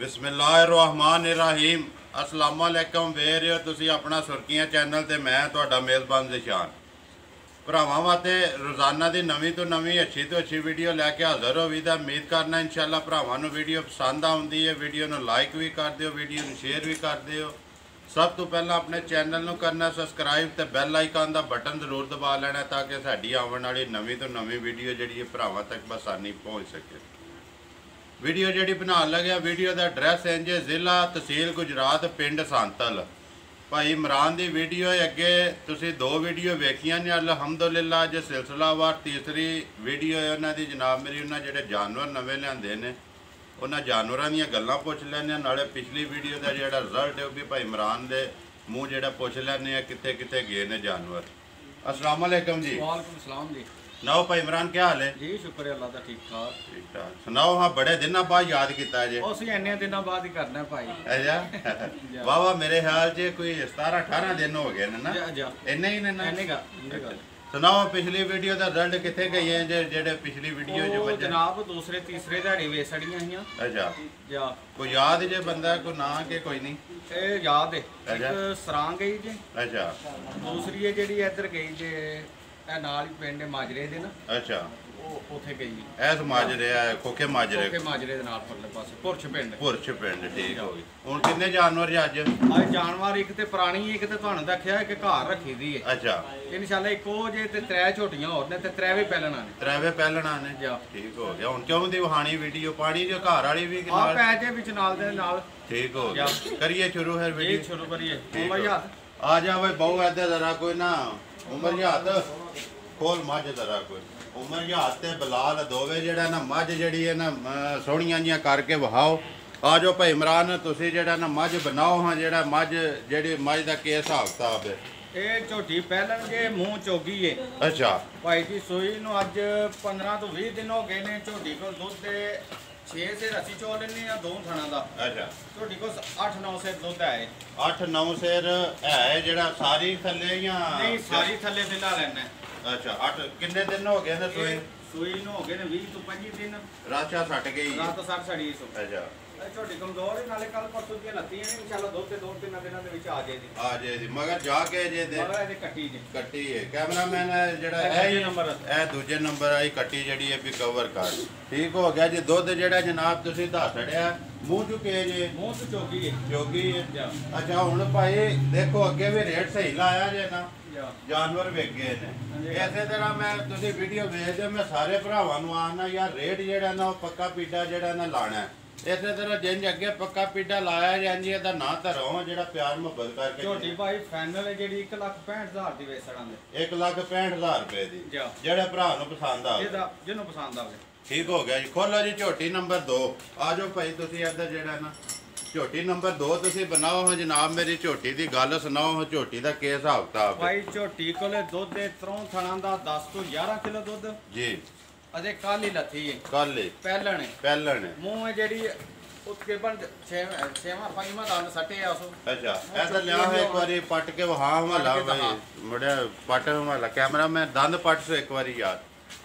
बिस्मिल्लाहिर्रहमानिर्रहीम अस्सलाम वालेकुम ਵੇਖ ਰਹੇ ਹੋ ਤੁਸੀਂ ਆਪਣਾ ਸੁਰਖੀਆਂ ਚੈਨਲ ਤੇ ਮੈਂ ਤੁਹਾਡਾ ਮੇਜ਼ਬਾਨ ਜ਼ਿਸ਼ਾਨ ਭਰਾਵਾਂ ਵਾਸਤੇ ਰੋਜ਼ਾਨਾ ਦੀ ਨਵੀਂ ਤੋਂ ਨਵੀਂ ਅੱਛੀ ਤੋਂ ਅੱਛੀ ਵੀਡੀਓ ਲੈ ਕੇ ਹਾਜ਼ਰ ਹੋਵੀ ਦਾ ਉਮੀਦ ਕਰਨਾ ਇਨਸ਼ਾਅੱਲਾ ਭਰਾਵਾਂ ਨੂੰ ਵੀਡੀਓ ਪਸੰਦ ਆਉਂਦੀ ਹੈ ਵੀਡੀਓ ਨੂੰ ਲਾਈਕ ਵੀ ਕਰ ਦਿਓ ਵੀਡੀਓ ਨੂੰ ਸ਼ੇਅਰ ਵੀ ਕਰ ਦਿਓ ਸਭ ਤੋਂ ਪਹਿਲਾਂ ਆਪਣੇ ਚੈਨਲ ਨੂੰ ਕਰਨਾ ਸਬਸਕ੍ਰਾਈਬ ਤੇ ਬੈਲ ਆਈਕਨ ਦਾ ਬਟਨ ਜ਼ਰੂਰ ਦਬਾ ਲੈਣਾ ਤਾਂ ਕਿ ਸਾਡੀ ਆਉਣ ਵਾਲੀ ਨਵੀਂ ਤੋਂ ਨਵੀਂ ਵੀਡੀਓ ਜਿਹੜੀ ਹੈ ਭਰਾਵਾਂ ਤੱਕ ਬਸਾਨੀ ਪਹੁੰਚ ਸਕੇ वीडियो जी बना लगे वीडियो का एड्रैस इंज जिला तहसील गुजरात पिंड सांतल भाई इमरान की वीडियो अगे तुसी दो वीडियो वेखियां ने अलहमदुलिल्लाह जो सिलसिलावार तीसरी वीडियो है उन्होंने जनाब मेरी उन्होंने जोड़े जानवर नवे लियाते हैं उन्होंने जानवरों दी गल्लां पुछ लैने नाले पिछली वीडियो का जो रिजल्ट है भी भाई इमरान के मूँह जो पुछ लैने कितने कितने गए ने जानवर। अस्सलाम वालेकुम जी। वालेकुम सलाम जी। सुनाओ भाई इमरान क्या हाल है जी? शुक्र है अल्लाह का ठीक ठाक। सुनाओ हाँ बड़े दिनों बाद याद किया जे ਅਸੀਂ ਇੰਨੇ ਦਿਨਾਂ ਬਾਅਦ ਹੀ ਕਰਨਾ ਭਾਈ। अच्छा वाह वाह मेरे ख्याल से कोई 17-18 दिन हो गए ना इन्ने ही ने ना ਇੰਨੇ ਗਾ। सुनाओ पिछली वीडियो का रिजल्ट कितने गए हैं जेडे पिछली वीडियो जो ਉਹ ਜਨਾਬ ਦੂਸਰੇ ਤੀਸਰੇ ਦਿਹਾੜੇ ਵੇਸੜੀਆਂ ਸੀਆਂ। अच्छा ਜਾਂ कोई याद जे बंदा को ना के कोई नहीं ਇਹ ਯਾਦ ਹੈ ਇੱਕ ਸਰਾਂ ਗਈ ਜੇ अच्छा ਦੂਸਰੀ ਹੈ ਜਿਹੜੀ ਇੱਧਰ ਗਈ ਜੇ ਇਹ ਨਾਲ ਹੀ ਪਿੰਡ ਮਾਜਰੇ ਦੇ ਨਾ अच्छा ਉਹ ਉੱਥੇ ਗਈ ऐस माजरे खोखे माजरे ਕੋਕੇ ਮਾਜਰੇ ਦੇ ਨਾਲ ਪਰਲੇ ਪਾਸੇ ਪੁਰਛ ਪਿੰਡ। पुरछ पिंड ठीक हो गई हुण किन्ने जानवर जे अज ਅੱਜ ਜਾਨਵਰ ਇੱਕ ਤੇ ਪੁਰਾਣੀ ਇੱਕ ਤੇ ਤੁਹਾਨੂੰ ਦੱਸਿਆ ਕਿ ਘਰ ਰੱਖੀ ਦੀ ਹੈ अच्छा ਇਨਸ਼ਾਅੱਲਾ ਇੱਕੋ ਜੇ ਤੇ ਤਰੇ ਝੋਟੀਆਂ ਹੋਰ ਨੇ ਤੇ ਤरेवे ਪਹਿਲਣਾ ਨੇ त्रेवे पहलना ने जा ठीक हो गया हुण क्यों दी वहानी वीडियो पानी जो घर वाली भी ਆ ਪੈ ਜੇ ਵਿੱਚ ਨਾਲ ਦੇ ਨਾਲ ठीक हो गया करिए शुरू है ਇਹ वीडियो ਸ਼ੁਰੂ ਕਰੀਏ। ठीक ਉਮਰ हो। ਯਾਦ आ जा भाई बहु ऐसे जरा कोई ना उमर याद खोल मझ जरा कोई उमर याद ते बलाल दोवे जेड़ा ना मझ जड़ी है ना सोहणियां जियां करके वहाओ आ जाओ भाई इमरान तुसी जेड़ा ना मझ बनाओ हाँ जेड़ा मझ जेड़ी मझ दा के हिसाब किताब है ਇਹ ਝੋਟੀ ਪਹਿਲਣਗੇ ਮੂੰਹ ਚੋਗੀ ਏ। अच्छा ਭਾਈ ਜੀ ਸੂਈ ਨੂੰ ਅੱਜ 15 ਤੋਂ 20 ਦਿਨ ਹੋ ਗਏ ਨੇ। ਝੋਟੀ ਕੋਲ ਦੁੱਧ ਦੇ 6 ਸੇ ਅਸੀਂ ਚੋ ਲੈਨੇ ਆ ਦੋ ਥਣਾ ਦਾ। अच्छा ਝੋਟੀ ਕੋਲ 8-9 ਸੇ ਦੁੱਧ ਹੈ 8-9 सेर है जेड़ा सारी थल्ले या ਨਹੀਂ ਸਾਰੀ ਥੱਲੇ ਫਿਲਾ ਲੈਣਾ। अच्छा 8 किन्ने दिन हो गए ने सोए ਸੂਈ ਨੂੰ ਹੋ ਗਏ ਨੇ 20 ਤੋਂ 25 ਦਿਨ। राचा सट गई ਰਾਤ 60 ਸੜੀ ਸੋ अच्छा ਇਹ ਝੋਟੀ ਕਮਜ਼ੋਰ ਹੈ ਨਾਲੇ ਕੱਲ ਪਰਸੋਂ ਦੀਆਂ ਲੱਤੀਆਂ ਨੇ ਇਨਸ਼ਾਅੱਲਾ ਦੁੱਧ ਤੇ 2-3 ਦਿਨਾਂ ਦੇ ਵਿੱਚ ਆ ਜਾਏਗੀ। आ जाए मगर जाके जे दे ਮਗਰ ਇਹਦੇ ਕੱਟੀ ਜੀ ਕੱਟੀ ਹੈ ਕੈਮਰਾਮੈਨ ਜਿਹੜਾ ਦੂਜੇ ਨੰਬਰ ਇਹ ਦੂਜੇ ਨੰਬਰ ਆਈ ਕੱਟੀ ਜਿਹੜੀ ਹੈ ਵੀ ਕਵਰ ਕਰ ਠੀਕ ਹੋ ਗਿਆ ਜੀ। ਦੁੱਧ ਜਿਹੜਾ ਜਨਾਬ ਤੁਸੀਂ ਦੱਸ ਛੜਿਆ ਮੂੰਹ ਚੁੱਕੇ ਜੇ ਮੂੰਹ ਤੋਂ ਚੋਗੀ ਏ। ਜੋਗੀ ਹੈ। ਜਾ ਅੱਛਾ ਹੁਣ ਭਾਈ ਦੇਖੋ ਅੱਗੇ ਵੀ ਰੇਟ ਸਹੀ ਲਾਇਆ ਜੇ ਨਾ ਜਾ ਜਾਨਵਰ ਵੇਚ ਗਏ ਨੇ ਇਸੇ ਤਰ੍ਹਾਂ ਮੈਂ ਤੁਸੀਂ ਵੀਡੀਓ ਵੇਖਦੇ ਮੈਂ ਸਾਰੇ ਭਰਾਵਾਂ ਨੂੰ ਆਖਣਾ ਯਾਰ ਰੇਟ ਜਿਹੜਾ ਨਾ ਉਹ ਪੱਕਾ ਪੀਡਾ ਜਿਹੜਾ ਨਾ ਲਾਣਾ ਇਸੇ ਤਰ੍ਹਾਂ ਜਿੰਜ ਅੱਗੇ ਪੱਕਾ ਪੀਡਾ ਲਾਇਆ ਜਾਂ ਜੀ ਇਹਦਾ ਨਾਂ ਧਰੋ ਜਿਹੜਾ ਪਿਆਰ ਮੁਹੱਬਤ ਕਰਕੇ ਝੋਟੀ ਭਾਈ ਫਾਈਨਲ ਹੈ ਜਿਹੜੀ 1,65,000 ਦੀ ਵੇਚਣਾ ਦੇ 1,65,000 ਰੁਪਏ ਦੀ ਜਾ ਜਿਹੜੇ ਭਰਾ ਨੂੰ ਪਸੰਦ ਆਵੇ ਇਹਦਾ ਜਿਹਨੂੰ ਪਸੰਦ ਆਵੇ। ਠੀਕ ਹੋ ਗਿਆ ਜੀ। ਖੋਲੋ ਜੀ ਝੋਟੀ ਨੰਬਰ 2 ਆ ਜਾਓ ਭਾਈ ਤੁਸੀਂ ਇੱਧਰ ਜਿਹੜਾ ਨਾ ਝੋਟੀ ਨੰਬਰ 2 ਤੁਸੀਂ ਬਣਾਓ ਹਾਂ ਜਨਾਬ ਮੇਰੀ ਝੋਟੀ ਦੀ ਗੱਲ ਸੁਣਾਓ ਹਾਂ ਝੋਟੀ ਦਾ ਕੀ ਹਿਸਾਬ ਕਿਤਾਬ ਹੈ ਭਾਈ ਝੋਟੀ ਕੋਲੇ ਦੁੱਧ ਦੇ ਤਰੋਂ ਥਣਾ ਦਾ 10 ਤੋਂ 11 ਕਿਲੋ ਦੁੱਧ ਜੀ ਅਜੇ ਕੱਲ ਹੀ ਲੱਥੀ ਏ ਕੱਲ ਪਹਿਲਣ ਏ ਪਹਿਲਣ ਮੂੰਹ ਹੈ ਜਿਹੜੀ ਉੱਤੇ ਬਣ ਛੇਵਾਂ ਪੰਜਵਾਂ ਦਾ ਸੱਟੇ ਆ ਉਸ। ਅੱਛਾ ਐਸਾ ਲਿਆ ਹੈ ਇੱਕ ਵਾਰੀ ਪੱਟ ਕੇ ਵਹਾ ਹਵਾਲਾ ਭਾਈ ਮੁੜਿਆ ਪੱਟ ਹਵਾਲਾ ਕੈਮਰਾਮੈਨ ਦੰਦ ਪੱਟ ਸੋ ਇੱਕ ਵਾਰੀ ਯਾਰ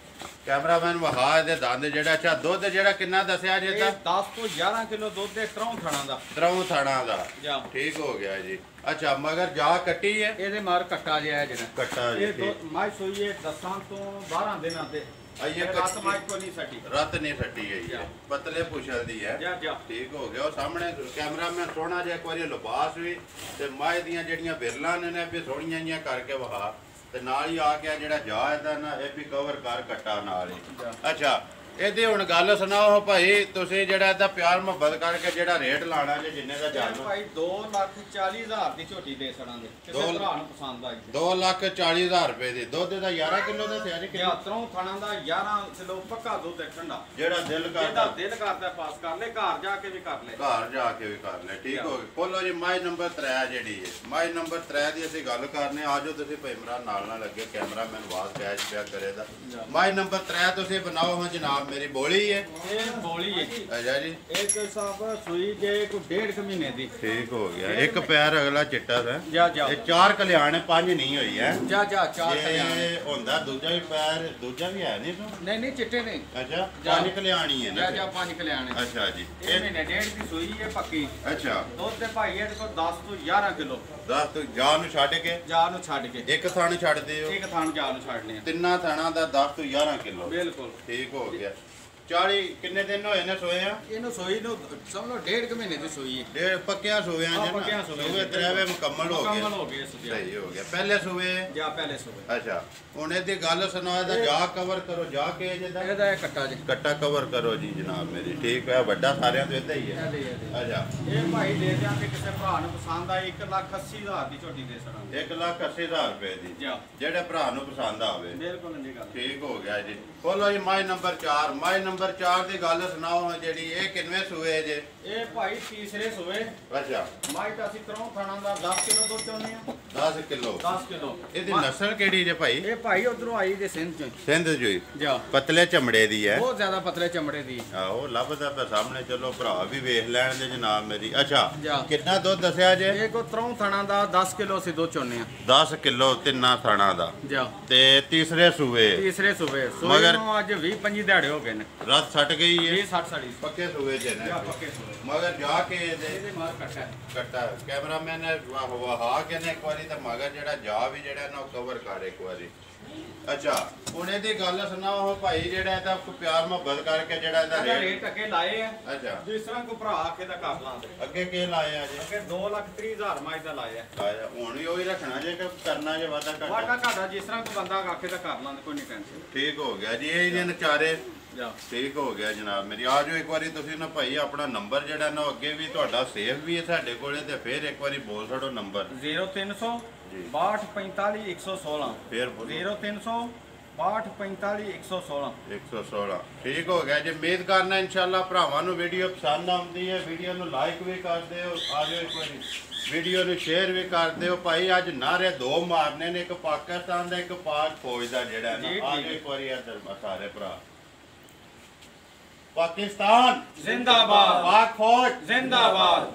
ਕੈਮਰਾਮੈਨ ਵਹਾ ਇਹਦੇ ਦੰਦ ਜਿਹੜਾ ਅੱਛਾ ਦੁੱਧ ਜਿਹੜਾ ਕਿੰਨਾ ਦੱਸਿਆ ਜੇ ਤਾਂ 10 ਤੋਂ 11 ਕਿਲੋ ਦੁੱਧ ਦੇ ਤਰੋਂ ਥਣਾ ਦਾ ਤਰੋਂ ਥਾਣਾ ਦਾ ਜਾ ਠੀਕ ਹੋ ਗਿਆ ਜੀ। ਅੱਛਾ ਮਗਰ ਜਾ ਕੱਟੀ ਹੈ ਇਹਦੇ ਮਾਰ ਕੱਟਾ ਜਿਹਾ ਹੈ ਜਿਹੜਾ ਕੱਟਾ ਜੀ ਇਹ ਮਾਈ ਸੋਈਏ 10 ਤੋਂ 12 ਦਿਨਾਂ ਤੇ ਆਈਏ ਰਾਤ ਮਾਈ ਕੋ ਨਹੀਂ ਸੱਟੀ ਰੱਤ ਨਹੀਂ ਫੱਟੀ ਗਈ ਹੈ ਪਤਲੇ ਪੁਛਲ ਦੀ ਹੈ ਜਾ ਜਾ ਠੀਕ ਹੋ ਗਿਆ ਉਹ ਸਾਹਮਣੇ ਕੈਮਰਾਮੈਨ ਸੋਹਣਾ ਜਿਹਾ ਇੱਕ ਵਾਰੀ ਲਿਬਾਸ ਵੀ ਤੇ ਮਾਏ ਦੀਆਂ ਜਿਹੜੀਆਂ ਬਿਰਲਾਂ ਨੇ ਵੀ ਸੋਹਣੀਆਂ ਜੀਆਂ ਕਰਕੇ ਵਹਾ ਤੇ ਨਾਲ ਹੀ ਆ ਗਿਆ ਜਿਹੜਾ ਜਾ ਇਹਦਾ ਨਾ ਇਹ ਵੀ ਕਵਰ ਕਰ ਕੱਟਾ ਨਾਲ ਹੀ। ਅੱਛਾ ਇਹਦੀ ਹੁਣ ਗੱਲ ਸੁਣਾਓ ਭਾਈ ਤੁਸੀਂ ਜਿਹੜਾ ਇਹਦਾ ਪਿਆਰ ਮੁਹੱਬਤ ਕਰਕੇ ਜਿਹੜਾ ਰੇਟ ਲਾਣਾ ਜੇ ਜਿੰਨੇ ਦਾ ਜਾਨਵਰ ਭਾਈ 2,40,000 ਦੀ ਝੋਟੀ ਦੇ ਸੜਾਂ ਦੇ ਕਿਸੇ ਭਰਾ ਨੂੰ ਪਸੰਦ ਆਈ 2,40,000 ਰੁਪਏ ਦੀ ਦੁੱਧ ਦਾ 11 ਕਿਲੋ ਦਾ ਸਿਆਰੀ ਕਿ ਯਾਤਰੋਂ ਥਾਣਾ ਦਾ 11 ਕਿਲੋ ਪੱਕਾ ਦੁੱਧ ਹੈ ਠੰਡਾ ਜਿਹੜਾ ਦਿਲ ਜਿਹਦਾ ਕਰਦਾ ਦਿਲ ਕਰਦਾ ਪਾਸ ਕਰ ਲੈ ਘਰ ਜਾ ਕੇ ਵੀ ਕਰ ਲੈ ਘਰ ਜਾ ਕੇ ਵੀ ਕਰ ਲੈ ਠੀਕ ਹੋ ਗਿਆ। ਖੋਲੋ ਜੀ ਮਾਈ ਨੰਬਰ 3 ਜਿਹੜੀ ਹੈ ਮਾਈ ਨੰਬਰ 3 ਦੀ ਅਸੀਂ ਗੱਲ ਕਰਨੇ ਆ ਜਾਓ ਤੁਸੀਂ ਭਾਈ ਇਮਰਾਨ ਨਾਲ ਲੱਗੇ ਕੈਮਰਾਮੈਨ ਆਵਾਜ਼ ਕੈਚ ਪਿਆ ਕਰੇਗਾ। ਮਾਈ ਨੰਬਰ 3 ਤੁਸੀਂ ਬਣਾਓ ਹਾਂ ਜਨਾਬ ਜਨਾਬ ਮੇਰੀ ਬੋਲੀ ਹੈ ਇਹ ਬੋਲੀ ਹੈ ਜੀ। ਅੱਛਾ ਜੀ ਇੱਕ ਸਾਬ ਸੂਈ ਜੇ ਕੋਈ 1.5 ਮਹੀਨੇ ਦੀ। ਠੀਕ ਹੋ ਗਿਆ। ਇੱਕ ਪੈਰ ਅਗਲਾ ਚਿੱਟਾ ਹੈ ਜਾ ਜਾ ਇਹ 4 ਕਲਿਆਣ 5 ਨਹੀਂ ਹੋਈ ਹੈ। ਜਾ ਜਾ 4 ਕਲਿਆਣ ਇਹ ਹੁੰਦਾ ਦੂਜਾ ਵੀ ਪੈਰ ਦੂਜਾ ਵੀ ਹੈ ਨਹੀਂ ਤੂੰ ਨਹੀਂ ਨਹੀਂ ਚਿੱਟੇ ਨਹੀਂ। ਅੱਛਾ ਜਾ। 5 ਕਲਿਆਣ ਹੀ ਹੈ ਜਾ ਨਾ ਜਾ 5 ਕਲਿਆਣ ਹੈ। ਅੱਛਾ ਜੀ ਇਹ ਮਹੀਨੇ ਡੇਢ ਦੀ ਸੂਈ ਹੈ ਪੱਕੀ। ਅੱਛਾ ਦੁੱਧ ਦੇ ਭਾਈ ਇਹਦੇ ਕੋਲ 10 ਤੋਂ 11 ਕਿਲੋ 10 ਤੋਂ ਜਾ ਨੂੰ ਛੱਡ ਕੇ ਜਾ ਨੂੰ ਛੱਡ ਕੇ ਇੱਕ ਥਣ ਛੱਡ ਦਿਓ ਇੱਕ ਥਾਂ ਜਾ ਨੂੰ ਛੱਡਨੇ ਆ। ਤਿੰਨਾਂ ਥਣਾਂ ਦਾ 10 ਤੋਂ 11 ਕਿਲੋ ਬਿਲਕੁਲ ਠੀਕ ਹੋ ਗਿਆ। 40 ਕਿੰਨੇ ਦਿਨ ਹੋਏ ਨੇ ਸੋਏ ਆ? ਇਹਨੂੰ ਸੂਈ ਨੂੰ ਸਮਝ ਲਓ 1.5 ਮਹੀਨੇ ਦੀ ਸੂਈ ਹੈ। ਡੇਢ ਪੱਕਿਆ ਸੋਇਆਂ ਹਾਂ, ਜੇ ਪੱਕਿਆਂ ਸੂਏ ਸੋਏ ਤੇਰੇ ਮੁਕੰਮਲ ਹੋ ਮੁਕੰਮਲ ਗਏ ਹੋ ਗਏ ਇਸ ਦੇ। ਸਹੀ ਹੋ ਗਿਆ। ਪਹਿਲੇ ਸੋਏ ਜਾ ਪਹਿਲੇ ਸੂਏ। ਅੱਛਾ ਹੁਣ ਇਹਦੀ ਗੱਲ ਸੁਣਾਓ ਇਹਦਾ ਜਾ ਕਵਰ ਕਰੋ ਜਾ ਕੇ ਜਿਹਦਾ ਇਹਦਾ ਇਹ ਕੱਟਾ ਜੀ। ਕੱਟਾ ਕਵਰ ਕਰੋ ਜੀ ਜਨਾਬ ਮੇਰੀ ਠੀਕ ਹੈ। ਵੱਡਾ ਸਾਰਿਆਂ ਤੋਂ ਇੱਦਾਂ ਹੀ ਹੈ। ਇਹਦੇ ਇਹਦੇ ਅੱਛਾ ਇਹ ਭਾਈ ਦੇ ਦਿਆਂਗੇ ਕਿਸੇ ਭਰਾ ਨੂੰ ਪਸੰਦ ਆਈ 1,80,000 ਦੀ ਝੋਟੀ ਦੇ ਸਰਾਂਗੇ। 1,80,000 ਰੁਪਏ ਦੀ ਜਾ ਜਿਹੜੇ ਭਰਾ ਨੂੰ ਪਸੰਦ ਆਵੇ। ਬਿਲਕੁਲ ਨਹੀਂ ਗੱਲ। ਠੀਕ ਹੋ ਗਿਆ ਜੀ। ਬੋਲੋ ਜੀ ਮਾਈ ਨੰਬਰ 4 ਮਾਈ ਨੰਬਰ 4 ਦੀ ਗੱਲ ਸੁਣਾਓ ਜਿਹੜੀ ਇਹ ਕਿੰਨੇ ਸੂਏ ਜੇ? ਇਹ ਭਾਈ ਤੀਸਰੇ ਸੂਏ ਅੱਛਾ ਮਾਈ ਤਾਂ ਅਸੀਂ ਕਰੋਂ ਥਾਣਾ ਦਾ 10 ਕਿਲੋ ਦੁੱਧ ਚਾਹੁੰਦੇ ਆ। 10 ਕਿਲੋ 10 ਕਿਲੋ ਇਹਦੀ ਨਸਲ ਕਿਹੜੀ ਜੇ ਭਾਈ? ਇਹ ਭਾਈ ਉਧਰੋਂ ਆਈ ਜੇ ਸਿੰਧ ਚੋਂ। ਸਿੰਧ ਜੋਈ ਜਾ ਪਤਲੇ ਚਮੜੇ ਦੀ ਹੈ। ਬਹੁਤ ਜ਼ਿਆਦਾ ਪਤਲੇ ਚਮੜੇ ਦੀ। ਆਹੋ ਲੱਭਦਾ ਤਾਂ ਸਾਹਮਣੇ ਚਲੋ ਭਰਾ ਵੀ ਵੇਖ ਲੈਣ ਦੇ ਜਨਾਬ ਮੇਰੀ। ਅੱਛਾ ਜਾ। ਕਿੰਨਾ ਦੁੱਧ ਦੱਸਿਆ ਜੇ? ਇਹ ਕੋ ਤਰੋਂ ਥਾਣਾ ਦਾ 10 ਕਿਲੋ ਅਸੀਂ ਦੁੱਧ ਚਾਹੁੰਦੇ ਆ। 10 ਕਿਲੋ ਤਿੰਨਾਂ ਥਾਣਾ ਦਾ ਜਾ ਤੇ ਤੀਸਰੇ ਸੂਏ ਤੀਸਰੇ ਸੂਏ ਸੂਏ ਮਗਰ- ਨੂੰ ਅੱਜ 20-25 ਦਿਹਾੜੇ ਹੋ ਗਏ ਨੇ। ਰਸ ਛੱਟ ਗਈ ਹੈ 60 ਸਾੜੀ ਪੱਕੇ ਸੂਏ ਜੇ ਨੇ ਜਾ ਪੱਕੇ ਸੂਏ। ਮਗਰ ਜਾ ਕੇ ਇਹਦੇ ਇਹਦੇ ਮਾਰ ਕੱਟਾ ਕੱਟਾ ਕੈਮਰਾਮੈਨ ਨੇ ਵਹਾ ਕੇ ਨੇ ਇੱਕ ਵਾਰੀ ਤਾਂ ਮਗਰ ਜਿਹੜਾ ਜਾ ਵੀ ਜਿਹੜਾ ਨਾ ਕਵਰ ਕਰ ਇੱਕ ਵਾਰੀ। ਅੱਛਾ ਹੁਣ ਇਹਦੀ ਗੱਲ ਸੁਣਾਓ ਉਹ ਭਾਈ ਜਿਹੜਾ ਇਹਦਾ ਕੋਈ ਪਿਆਰ ਮੁਹੱਬਤ ਕਰਕੇ ਜਿਹੜਾ ਇਹਦਾ ਇਹਦਾ ਰੇਟ ਰੇਟ ਅੱਗੇ ਲਾਏ ਆ। ਅੱਛਾ ਜਿਸ ਤਰ੍ਹਾਂ ਕੋ ਭਰਾ ਆਖੇ ਦਾ ਕਰ ਲਾਂਦੇ। ਅੱਗੇ ਕੀ ਲਾਇਆ ਜੇ? ਅੱਗੇ 2,30,000 ਮਾਈ ਦਾ ਲਾਇਆ। ਲਾਇਆ ਹੁਣ ਵੀ ਉਹੀ ਰੱਖਣਾ ਜੇ ਕਿ ਕਰਨਾ ਜੇ ਵਾਦਾ ਵਾਟਾ ਘਟਾ? ਘਾਟਾ ਜਿਸ ਤਰ੍ਹਾਂ ਕੋ ਬੰਦਾ ਆਖੇ ਦਾ ਕਰ ਲਾਂਦੇ ਕੋਈ ਨਹੀਂ ਟੈਨਸ਼ਨ। ਠੀਕ ਹੋ ਗਿਆ ਜੀ। ਇਹ ਜਿਹਨੇ ਚਾਰੇ ਜਾ ਠੀਕ ਹੋ ਗਿਆ ਜਨਾਬ ਮੇਰੀ। ਆ ਜਾਓ ਇੱਕ ਵਾਰੀ ਤੁਸੀਂ ਨਾ ਭਾਈ ਆਪਣਾ ਨੰਬਰ ਜਿਹੜਾ ਨਾ ਅੱਗੇ ਵੀ ਤੁਹਾਡਾ ਸੇਵ ਵੀ ਹੈ ਸਾਡੇ ਕੋਲੇ ਤੇ ਫਿਰ ਇੱਕ ਵਾਰੀ ਬੋਲ ਛੱਡੋ ਨੰਬਰ 0300 ਜੀ 6245 116 ਫਿਰ ਬੋਲੋ 0300 6245 116। 116 ਠੀਕ ਹੋ ਗਿਆ ਜੀ। ਉਮੀਦ ਕਰਨਾ ਇਨਸ਼ਾਅੱਲਾ ਭਰਾਵਾਂ ਨੂੰ ਵੀਡੀਓ ਪਸੰਦ ਆਉਂਦੀ ਹੈ। ਵੀਡੀਓ ਨੂੰ ਲਾਈਕ ਵੀ ਕਰ ਦਿਓ। ਆ ਜਾਓ ਇੱਕ ਵਾਰੀ ਵੀਡੀਓ ਨੂੰ ਸ਼ੇਅਰ ਵੀ ਕਰ ਦਿਓ ਭਾਈ। ਅੱਜ ਨਾਰੇ ਦੋ ਮਾਰਨੇ ਨੇ, ਇੱਕ ਪਾਕਿਸਤਾਨ ਦਾ ਇੱਕ ਪਾਕ ਫੌਜ ਦਾ ਜਿਹੜਾ ਨਾ। ਜੀ, ਆ ਠੀਕ ਜਾਓ ਹੈ। ਇੱਕ ਵਾਰੀ ਇੱਧਰ ਸਾਰੇ ਭਰਾ। ਪਾਕਿਸਤਾਨ ਜ਼ਿੰਦਾਬਾਦ। ਪਾਕ ਫੌਜ ਜ਼ਿੰਦਾਬਾਦ।